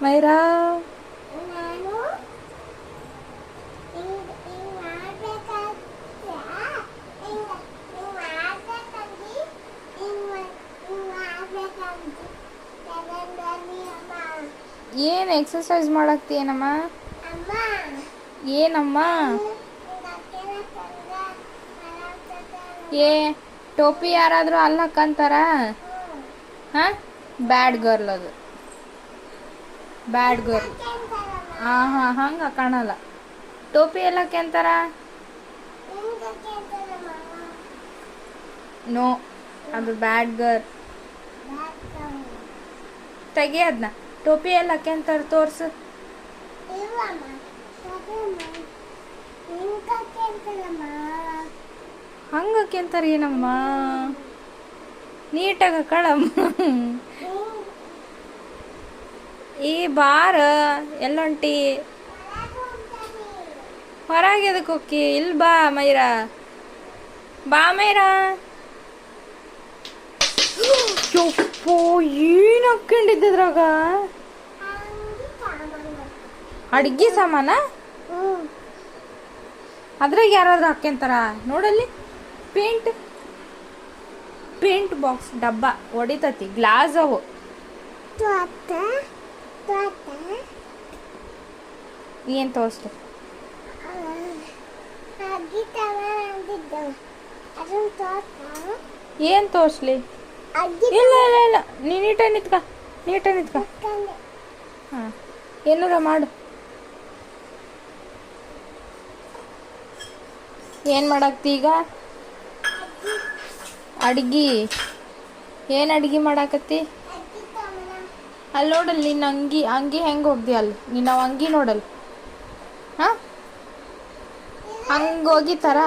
ಮೈರಾ ಏನು ಎಕ್ಸರ್ಸೈಸ್ ಮಾಡಾಕ್ತೀಯನಮ್ಮ? ಏನಮ್ಮ? ಏ ಟೋಪಿ ಯಾರಾದರೂ ಅಲ್ಲಿ ಹಾಕಂತಾರ? ಹಾಂ, ಬ್ಯಾಡ್ ಗರ್ಲ್ ಅದು, ಬ್ಯಾಡ್ ಗರ್ಲ್. ಹಾಂ ಹಾಂ, ಹಂಗೆ ಹಾಕೋಣಲ್ಲ. ಟೋಪಿ ಎಲ್ಲ ಹಾಕ್ಯಂತಾರ? ನೋ, ಅದು ಬ್ಯಾಡ್ ಗರ್ಲ್. ತೆಗಿ ಅದನ್ನ. ಟೋಪಿ ಎಲ್ಲ ಹಾಕ್ಯಂತಾರ ತೋರ್ಸು. ಹಂಗೆ ಹಾಕ್ಯಂತಾರ ಏನಮ್ಮ? ನೀಟಾಗಿ ಹಾಕಳಮ್ಮ. ಈ ಬಾರ ಎಲ್ಲೊಂಟಿ ಹೊರಗೆ ಎದಕ್ಕೆ ಹೋಕ್ಕಿ? ಇಲ್ಲಿ ಬಾ ಮೈರಾ, ಬಾ ಮೈರಾ. ಯಪ್ಪೋ, ಏನು ಹಾಕ್ಕೊಂಡಿದ್ದಿದ್ರಾಗ? ಅಡ್ಗೆ ಸಾಮಾನ? ಅದ್ರಾಗ ಯಾರಾದ್ರೂ ಹಾಕ್ಯಂತಾರ ನೋಡಲ್ಲಿ. ಪೇಂಟ್ ಬಾಕ್ಸ್ ಡಬ್ಬ ಹೊಡಿತತಿ, ಗ್ಲಾಸ್ ಅವು. ಏನು ತೋರಿಸ್ತು? ಏನು ತೋರಿಸ್ಲಿ? ಇಲ್ಲ ಇಲ್ಲ ಇಲ್ಲ, ನೀಟಾಗಿ ನಿತ್ಕ. ಹಾಂ, ಏನಾರ ಮಾಡು. ಏನು ಮಾಡಾಕ್ತಿ ಈಗ? ಅಡ್ಗಿ? ಏನು ಅಡ್ಗೆ ಮಾಡಾಕತ್ತಿ? ಅಲ್ಲಿ ನೋಡಲ್ಲಿ ನಿನ್ನ ಅಂಗಿ ಹೆಂಗೆ ಹೋಗ್ದಿ? ಅಲ್ಲಿ ನಿನ್ನ ಅಂಗಿ ನೋಡಲ್ಲಿ. ಹಾಂ, ಹಂಗೆ ಹೋಗಿತಾರ?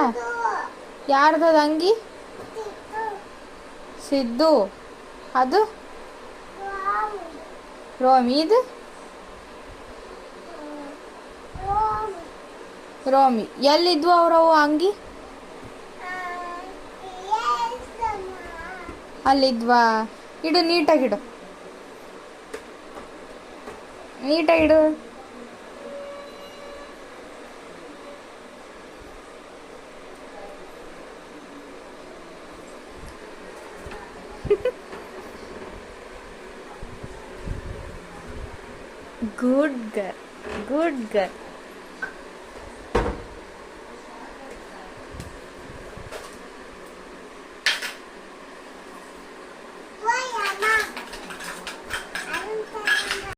ಯಾರ್ದದ ಅಂಗಿ? ಸಿದ್ದು. ಅದು ರೋಮಿ. ಇದು ರೋಮಿ. ಎಲ್ಲಿದ್ವು ಅವ್ರವು ಅಂಗಿ? ಅಲ್ಲಿದ್ವಾ? ಇಡು, ನೀಟಾಗಿಡು. Good girl.